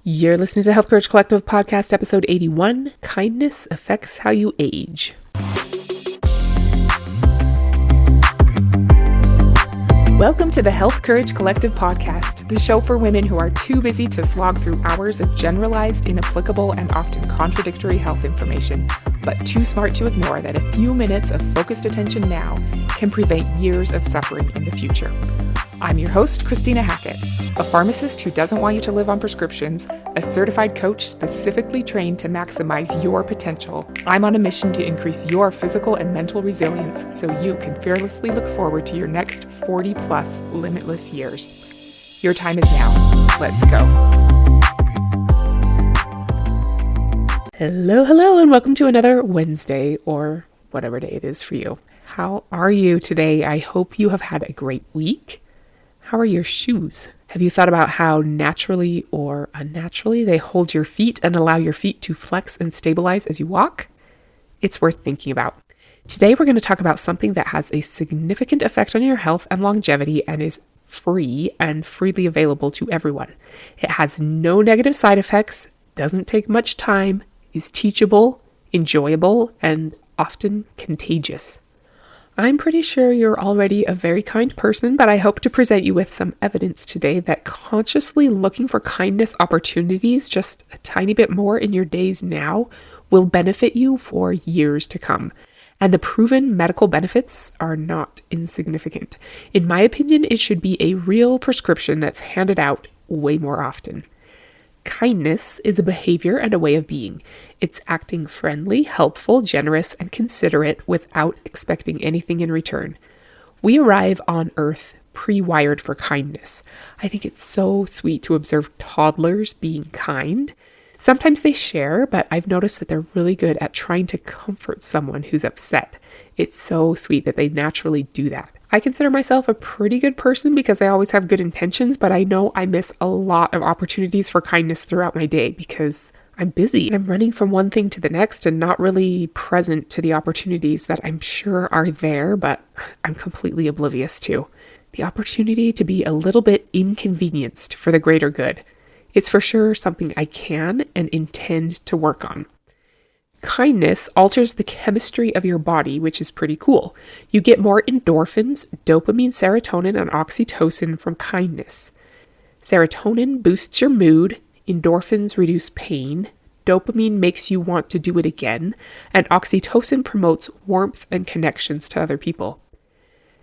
You're listening to Health Courage Collective Podcast, episode 81, Kindness Affects How You Age. Welcome to the Health Courage Collective Podcast, the show for women who are too busy to slog through hours of generalized, inapplicable, and often contradictory health information, but too smart to ignore that a few minutes of focused attention now can prevent years of suffering in the future. I'm your host, Christina Hackett, a pharmacist who doesn't want you to live on prescriptions, a certified coach specifically trained to maximize your potential. I'm on a mission to increase your physical and mental resilience so you can fearlessly look forward to your next 40-plus limitless years. Your time is now. Let's go. Hello, and welcome to another Wednesday, or whatever day it is for you. How are you today? I hope you have had a great week. How are your shoes? Have you thought about how naturally or unnaturally they hold your feet and allow your feet to flex and stabilize as you walk? It's worth thinking about. Today, we're going to talk about something that has a significant effect on your health and longevity and is free and freely available to everyone. It has no negative side effects, doesn't take much time, is teachable, enjoyable, and often contagious. I'm pretty sure you're already a very kind person, but I hope to present you with some evidence today that consciously looking for kindness opportunities just a tiny bit more in your days now will benefit you for years to come. And the proven medical benefits are not insignificant. In my opinion, it should be a real prescription that's handed out way more often. Kindness is a behavior and a way of being. It's acting friendly, helpful, generous, and considerate without expecting anything in return. We arrive on Earth pre-wired for kindness. I think it's so sweet to observe toddlers being kind. Sometimes they share, but I've noticed that they're really good at trying to comfort someone who's upset. It's so sweet that they naturally do that. I consider myself a pretty good person because I always have good intentions, but I know I miss a lot of opportunities for kindness throughout my day because I'm busy. I'm running from one thing to the next and not really present to the opportunities that I'm sure are there, but I'm completely oblivious to. The opportunity to be a little bit inconvenienced for the greater good. It's for sure something I can and intend to work on. Kindness alters the chemistry of your body, which is pretty cool. You get more endorphins, dopamine, serotonin, and oxytocin from kindness. Serotonin boosts your mood, endorphins reduce pain, dopamine makes you want to do it again, and oxytocin promotes warmth and connections to other people.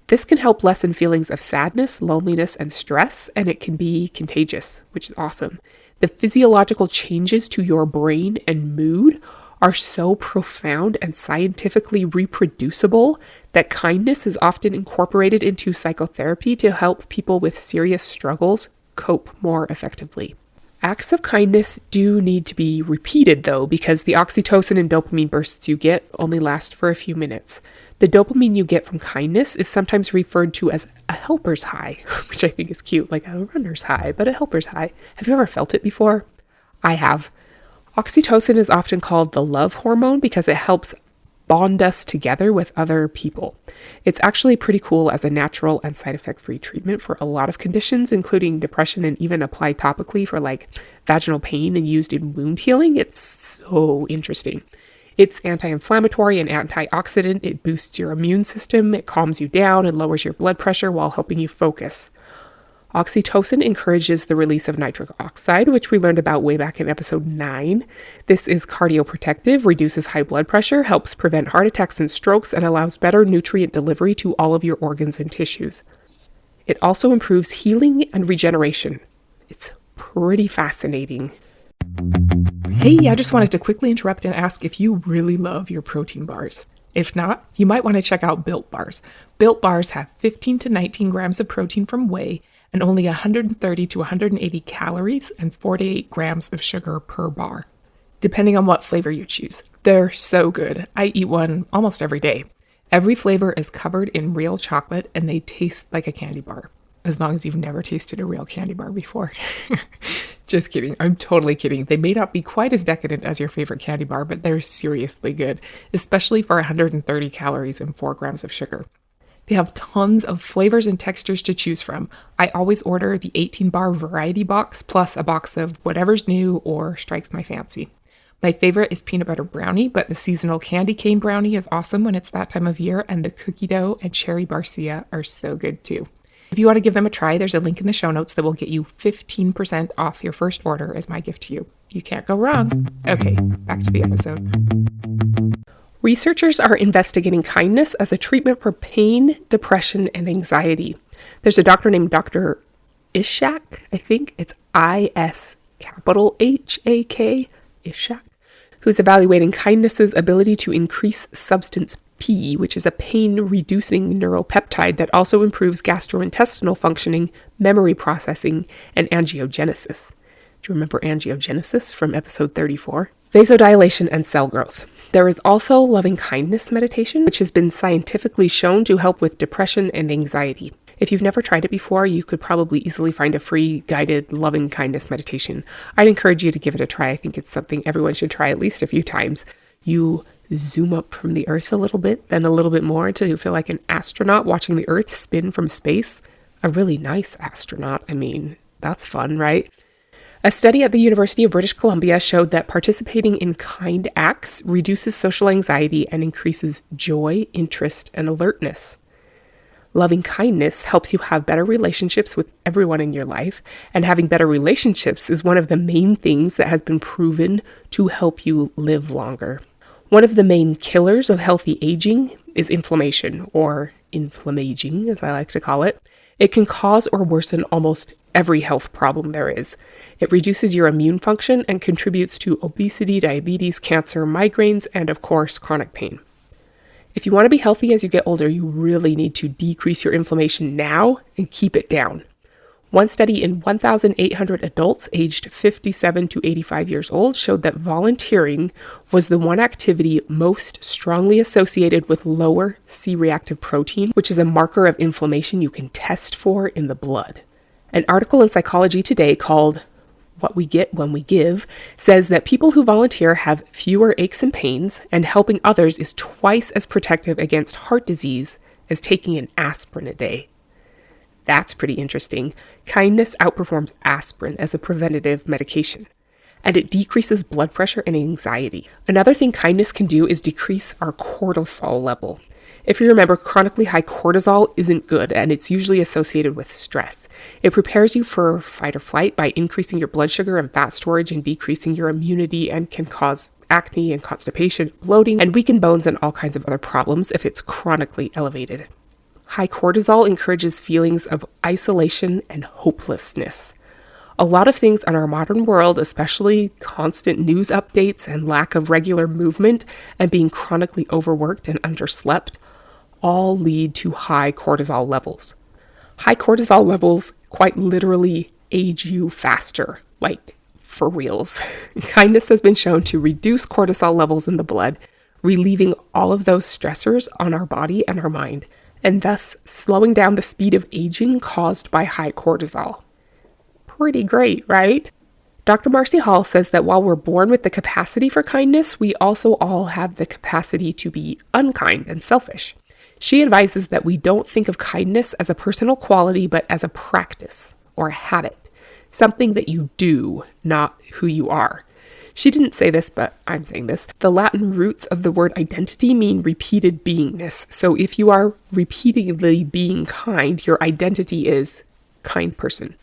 This can help lessen feelings of sadness, loneliness, and stress, and it can be contagious, which is awesome. The physiological changes to your brain and mood are so profound and scientifically reproducible that kindness is often incorporated into psychotherapy to help people with serious struggles cope more effectively. Acts of kindness do need to be repeated, though, because the oxytocin and dopamine bursts you get only last for a few minutes. The dopamine you get from kindness is sometimes referred to as a helper's high, which I think is cute, like a runner's high, but a helper's high. Have you ever felt it before? I have. Oxytocin is often called the love hormone because it helps bond us together with other people. It's actually pretty cool as a natural and side effect-free treatment for a lot of conditions, including depression, and even applied topically for like vaginal pain and used in wound healing. It's so interesting. It's anti-inflammatory and antioxidant. It boosts your immune system. It calms you down and lowers your blood pressure while helping you focus. Oxytocin encourages the release of nitric oxide, which we learned about way back in episode 9. This is cardioprotective, reduces high blood pressure, helps prevent heart attacks and strokes, and allows better nutrient delivery to all of your organs and tissues. It also improves healing and regeneration. It's pretty fascinating. Hey, I just wanted to quickly interrupt and ask if you really love your protein bars. If not, you might want to check out Built Bars. Built Bars have 15 to 19 grams of protein from whey and only 130 to 180 calories and 48 grams of sugar per bar, depending on what flavor you choose. They're so good. I eat one almost every day. Every flavor is covered in real chocolate and they taste like a candy bar, as long as you've never tasted a real candy bar before. Just kidding. I'm totally kidding. They may not be quite as decadent as your favorite candy bar, but they're seriously good, especially for 130 calories and 4 grams of sugar. They have tons of flavors and textures to choose from. I always order the 18-bar variety box plus a box of whatever's new or strikes my fancy. My favorite is peanut butter brownie, but the seasonal candy cane brownie is awesome when it's that time of year, and the cookie dough and cherry barcia are so good too. If you want to give them a try, there's a link in the show notes that will get you 15% off your first order as my gift to you. You can't go wrong. Okay, back to the episode. Researchers are investigating kindness as a treatment for pain, depression, and anxiety. There's a doctor named Dr. Ishak, I think it's Ishak, Ishak, who's evaluating kindness's ability to increase substance P, which is a pain-reducing neuropeptide that also improves gastrointestinal functioning, memory processing, and angiogenesis. Do you remember angiogenesis from episode 34? Vasodilation and cell growth. There is also loving kindness meditation, which has been scientifically shown to help with depression and anxiety. If you've never tried it before, you could probably easily find a free guided loving kindness meditation. I'd encourage you to give it a try. I think it's something everyone should try at least a few times. You zoom up from the earth a little bit, then a little bit more until you feel like an astronaut watching the earth spin from space. A really nice astronaut. I mean, that's fun, right? A study at the University of British Columbia showed that participating in kind acts reduces social anxiety and increases joy, interest, and alertness. Loving kindness helps you have better relationships with everyone in your life, and having better relationships is one of the main things that has been proven to help you live longer. One of the main killers of healthy aging is inflammation, or inflammaging, as I like to call it. It can cause or worsen almost every health problem there is. It reduces your immune function and contributes to obesity, diabetes, cancer, migraines, and of course, chronic pain. If you want to be healthy as you get older, you really need to decrease your inflammation now and keep it down. One study in 1,800 adults aged 57 to 85 years old showed that volunteering was the one activity most strongly associated with lower C-reactive protein, which is a marker of inflammation you can test for in the blood. An article in Psychology Today called What We Get When We Give says that people who volunteer have fewer aches and pains, and helping others is twice as protective against heart disease as taking an aspirin a day. That's pretty interesting. Kindness outperforms aspirin as a preventative medication, and it decreases blood pressure and anxiety. Another thing kindness can do is decrease our cortisol level. If you remember, chronically high cortisol isn't good, and it's usually associated with stress. It prepares you for fight or flight by increasing your blood sugar and fat storage and decreasing your immunity, and can cause acne and constipation, bloating, and weakened bones and all kinds of other problems if it's chronically elevated. High cortisol encourages feelings of isolation and hopelessness. A lot of things in our modern world, especially constant news updates and lack of regular movement and being chronically overworked and underslept, all lead to high cortisol levels. High cortisol levels quite literally age you faster, like for reals. Kindness has been shown to reduce cortisol levels in the blood, relieving all of those stressors on our body and our mind, and thus slowing down the speed of aging caused by high cortisol. Pretty great, right? Dr. Marcy Hall says that while we're born with the capacity for kindness, we also all have the capacity to be unkind and selfish. She advises that we don't think of kindness as a personal quality, but as a practice or a habit, something that you do, not who you are. She didn't say this, but I'm saying this. The Latin roots of the word identity mean repeated beingness. So if you are repeatedly being kind, your identity is kind person.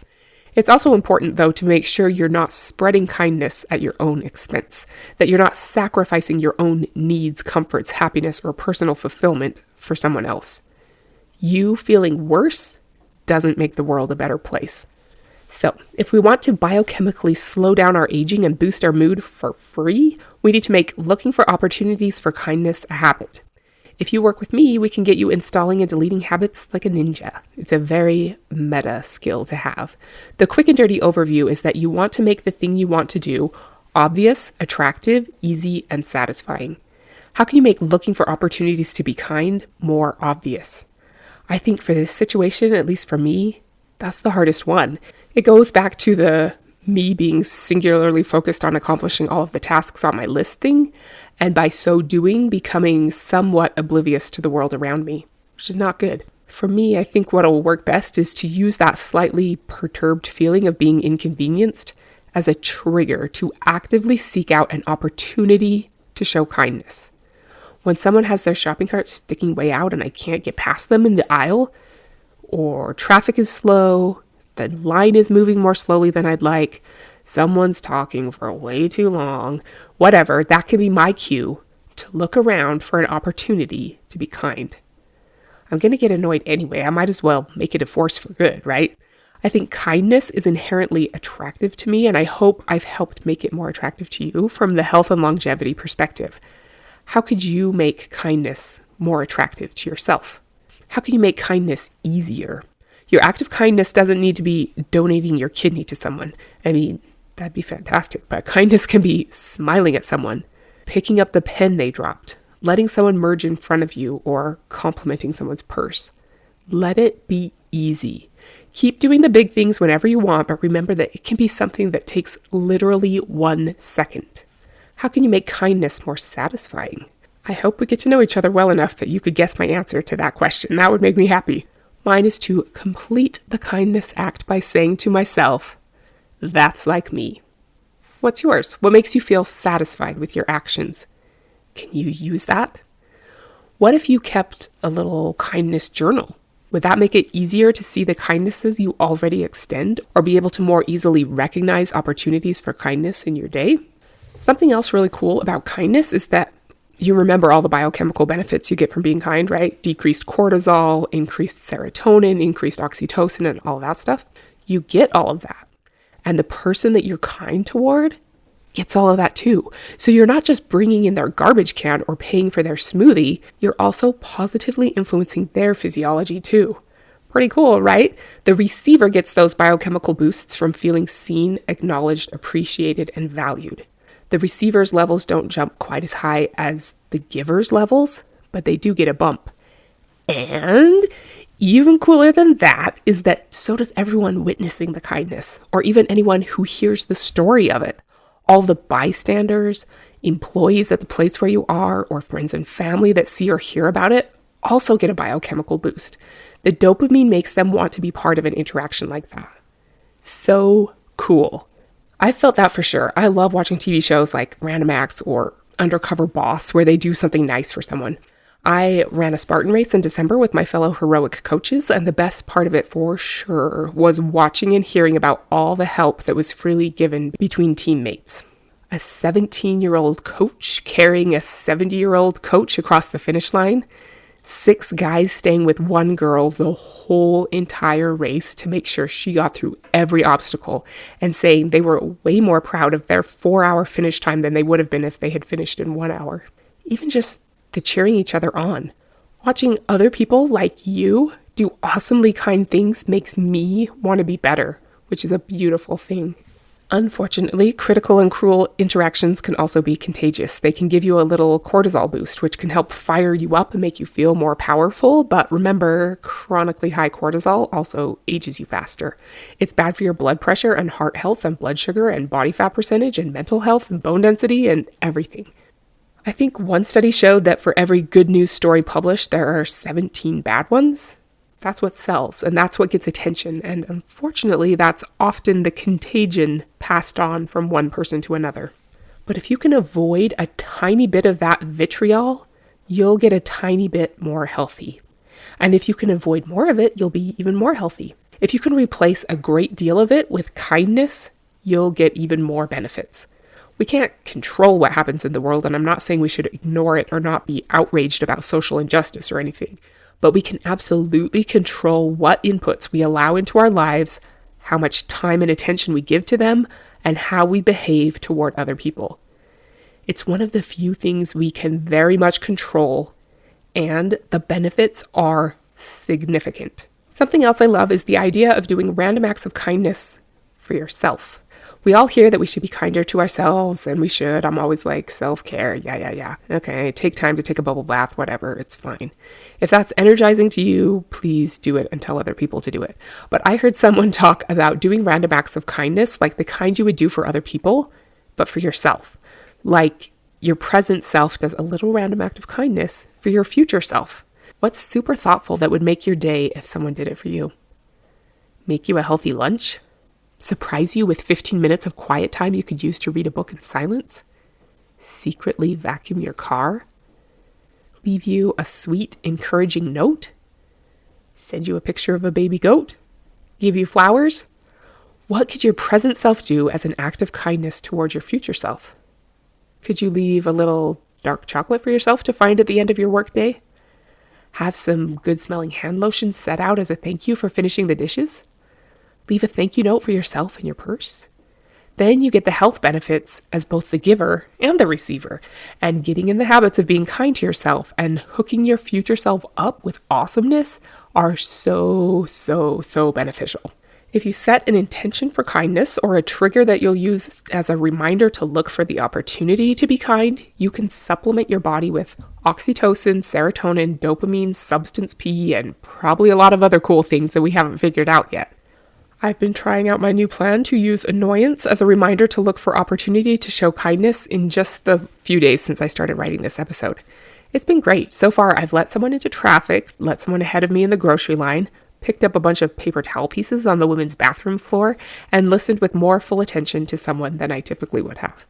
It's also important, though, to make sure you're not spreading kindness at your own expense, that you're not sacrificing your own needs, comforts, happiness, or personal fulfillment for someone else. You feeling worse doesn't make the world a better place. So, if we want to biochemically slow down our aging and boost our mood for free, we need to make looking for opportunities for kindness a habit. If you work with me, we can get you installing and deleting habits like a ninja. It's a very meta skill to have. The quick and dirty overview is that you want to make the thing you want to do obvious, attractive, easy, and satisfying. How can you make looking for opportunities to be kind more obvious? I think for this situation, at least for me, that's the hardest one. It goes back to the me being singularly focused on accomplishing all of the tasks on my listing, and by so doing, becoming somewhat oblivious to the world around me. which is not good. For me, I think what will work best is to use that slightly perturbed feeling of being inconvenienced as a trigger to actively seek out an opportunity to show kindness. When someone has their shopping cart sticking way out and I can't get past them in the aisle, or traffic is slow, the line is moving more slowly than I'd like, someone's talking for way too long, whatever, that can be my cue to look around for an opportunity to be kind. I'm going to get annoyed anyway. I might as well make it a force for good, right? I think kindness is inherently attractive to me, and I hope I've helped make it more attractive to you from the health and longevity perspective. How could you make kindness more attractive to yourself? How can you make kindness easier? Your act of kindness doesn't need to be donating your kidney to someone. I mean, that'd be fantastic, but kindness can be smiling at someone, picking up the pen they dropped, letting someone merge in front of you, or complimenting someone's purse. Let it be easy. Keep doing the big things whenever you want, but remember that it can be something that takes literally 1 second. How can you make kindness more satisfying? I hope we get to know each other well enough that you could guess my answer to that question. That would make me happy. Mine is to complete the kindness act by saying to myself, "That's like me." What's yours? What makes you feel satisfied with your actions? Can you use that? What if you kept a little kindness journal? Would that make it easier to see the kindnesses you already extend, or be able to more easily recognize opportunities for kindness in your day? Something else really cool about kindness is that you remember all the biochemical benefits you get from being kind, right? Decreased cortisol, increased serotonin, increased oxytocin, and all that stuff. You get all of that. And the person that you're kind toward gets all of that too. So you're not just bringing in their garbage can or paying for their smoothie, you're also positively influencing their physiology too. Pretty cool, right? The receiver gets those biochemical boosts from feeling seen, acknowledged, appreciated, and valued. The receiver's levels don't jump quite as high as the giver's levels, but they do get a bump. And even cooler than that is that so does everyone witnessing the kindness, or even anyone who hears the story of it. All the bystanders, employees at the place where you are, or friends and family that see or hear about it also get a biochemical boost. The dopamine makes them want to be part of an interaction like that. So cool. I felt that for sure. I love watching TV shows like Random Acts or Undercover Boss, where they do something nice for someone. I ran a Spartan race in December with my fellow heroic coaches, and the best part of it for sure was watching and hearing about all the help that was freely given between teammates. A 17-year-old coach carrying a 70-year-old coach across the finish line, 6 guys staying with one girl the whole entire race to make sure she got through every obstacle, and saying they were way more proud of their 4-hour finish time than they would have been if they had finished in 1 hour. Even just the cheering each other on. Watching other people like you do awesomely kind things makes me want to be better, which is a beautiful thing. Unfortunately, critical and cruel interactions can also be contagious. They can give you a little cortisol boost, which can help fire you up and make you feel more powerful. But remember, chronically high cortisol also ages you faster. It's bad for your blood pressure and heart health and blood sugar and body fat percentage and mental health and bone density and everything. I think one study showed that for every good news story published, there are 17 bad ones. That's what sells, and that's what gets attention. And unfortunately, that's often the contagion passed on from one person to another. But if you can avoid a tiny bit of that vitriol, you'll get a tiny bit more healthy. And if you can avoid more of it, you'll be even more healthy. If you can replace a great deal of it with kindness, you'll get even more benefits. We can't control what happens in the world, and I'm not saying we should ignore it or not be outraged about social injustice or anything, but we can absolutely control what inputs we allow into our lives, how much time and attention we give to them, and how we behave toward other people. It's one of the few things we can very much control, and the benefits are significant. Something else I love is the idea of doing random acts of kindness for yourself. We all hear that we should be kinder to ourselves, and we should. I'm always like, self-care, yeah. Okay, take time to take a bubble bath, whatever, it's fine. If that's energizing to you, please do it and tell other people to do it. But I heard someone talk about doing random acts of kindness, like the kind you would do for other people, but for yourself. Like your present self does a little random act of kindness for your future self. What's super thoughtful that would make your day if someone did it for you? Make you a healthy lunch? Surprise you with 15 minutes of quiet time you could use to read a book in silence? Secretly vacuum your car? Leave you a sweet, encouraging note? Send you a picture of a baby goat? Give you flowers? What could your present self do as an act of kindness toward your future self? Could you leave a little dark chocolate for yourself to find at the end of your workday? Have some good-smelling hand lotion set out as a thank you for finishing the dishes? Leave a thank you note for yourself in your purse? Then you get the health benefits as both the giver and the receiver, and getting in the habits of being kind to yourself and hooking your future self up with awesomeness are so beneficial. If you set an intention for kindness or a trigger that you'll use as a reminder to look for the opportunity to be kind, you can supplement your body with oxytocin, serotonin, dopamine, substance P, and probably a lot of other cool things that we haven't figured out yet. I've been trying out my new plan to use annoyance as a reminder to look for opportunity to show kindness in just the few days since I started writing this episode. It's been great. So far, I've let someone into traffic, let someone ahead of me in the grocery line, picked up a bunch of paper towel pieces on the women's bathroom floor, and listened with more full attention to someone than I typically would have.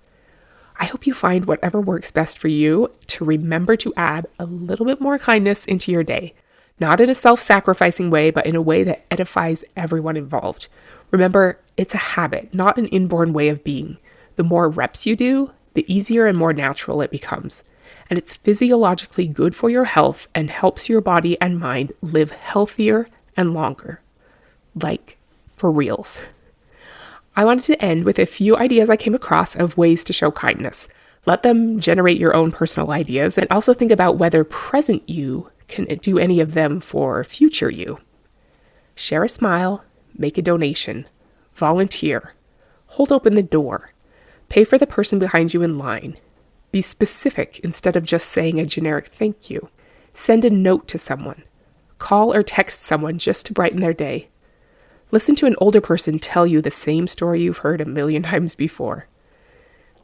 I hope you find whatever works best for you to remember to add a little bit more kindness into your day. Not in a self-sacrificing way, but in a way that edifies everyone involved. Remember, it's a habit, not an inborn way of being. The more reps you do, the easier and more natural it becomes. And it's physiologically good for your health and helps your body and mind live healthier and longer. Like, for reals. I wanted to end with a few ideas I came across of ways to show kindness. Let them generate your own personal ideas, and also think about whether present you can do any of them for future you. Share a smile, make a donation, volunteer, hold open the door, pay for the person behind you in line, be specific instead of just saying a generic thank you, send a note to someone, call or text someone just to brighten their day. Listen to an older person tell you the same story you've heard a million times before.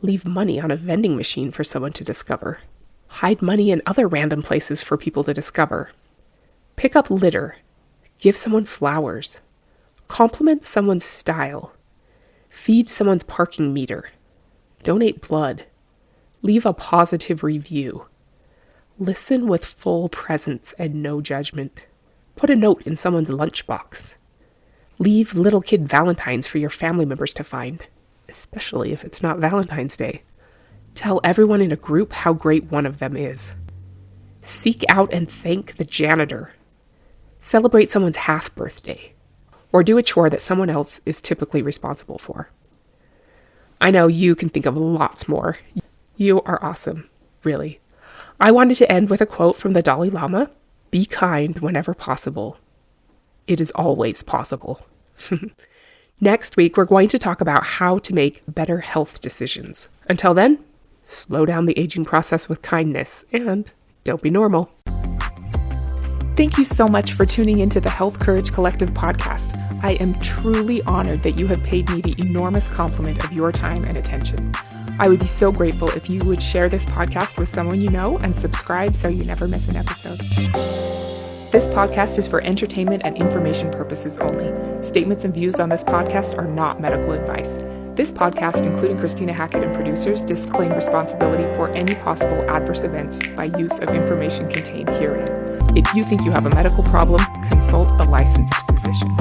Leave money on a vending machine for someone to discover. Hide money in other random places for people to discover. Pick up litter. Give someone flowers. Compliment someone's style. Feed someone's parking meter. Donate blood. Leave a positive review. Listen with full presence and no judgment. Put a note in someone's lunchbox. Leave little kid Valentines for your family members to find, especially if it's not Valentine's Day. Tell everyone in a group how great one of them is. Seek out and thank the janitor. Celebrate someone's half birthday. Or do a chore that someone else is typically responsible for. I know you can think of lots more. You are awesome, really. I wanted to end with a quote from the Dalai Lama. Be kind whenever possible. It is always possible. Next week, we're going to talk about how to make better health decisions. Until then, slow down the aging process with kindness and don't be normal. Thank you so much for tuning into the Health Courage Collective podcast. I am truly honored that you have paid me the enormous compliment of your time and attention. I would be so grateful if you would share this podcast with someone you know and subscribe so you never miss an episode. This podcast is for entertainment and information purposes only. Statements and views on this podcast are not medical advice. This podcast, including Christina Hackett and producers, disclaim responsibility for any possible adverse events by use of information contained herein. If you think you have a medical problem, consult a licensed physician.